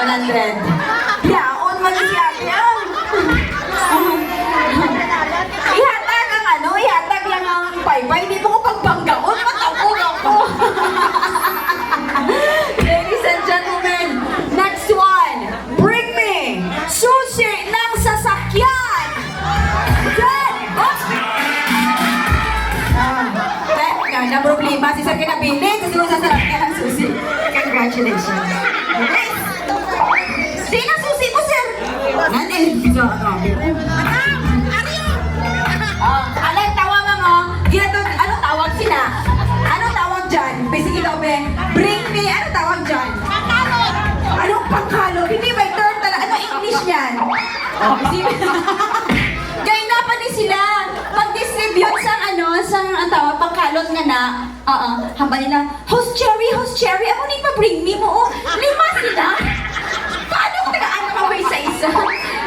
100. Yaon, mag-iyak yan. Ihatag ang ano, ihatag lang ang paypay. Hindi mo ko pagbanggaon, matapog ako. Ladies and gentlemen, next one. Bring me sushi ng sasakyan. Good. Na problema si Sir Kinabili kasi kung sasarap ka ng susi. Congratulations. Okay. Sino susi mo, Sir? Alay, tawag mo. Gito, ano tawag sila? Ano tawag dyan? Basically, be, bring me. Ano tawag dyan? Pangkalog. Anong pangkalog? Hindi, may term talaga. Ano English yan? Gaya na pa din sila. Pag-distribute sa ano, sa ang tawag, pangkalot nga na, hamba nila, Host Cherry, ako ni pa-bring me mo, 5 sila? Paano tagaan na mabay sa isa?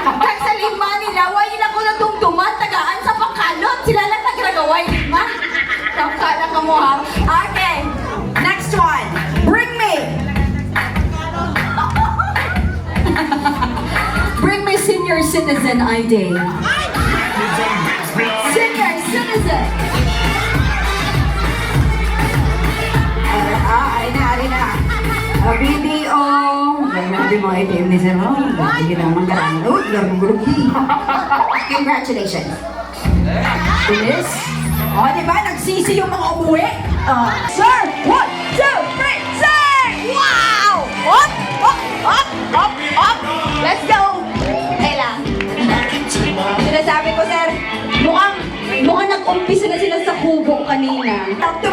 Kag sa 5 nila, why nila ko natungtuman, tagaan sa pangkalot, sila lang nagragaway, 5? Takala ka mo ha? Okay, next one, bring me! Bring me senior citizen ID. Senior citizen. Ari na. BDO. Hindi mo itim ni Sir Ron. Hindi na manggaran. Congratulations. Bilis. O, diba? Nagsisi yung mga umuwi. Sir! 1, 2, 3, sir! Wow! Up! Up! Up! Up! Up! Let's go! Kailan? Sinasabi ko, sir, mukhang nag-umpisa na sila sa kubo kanina. Top to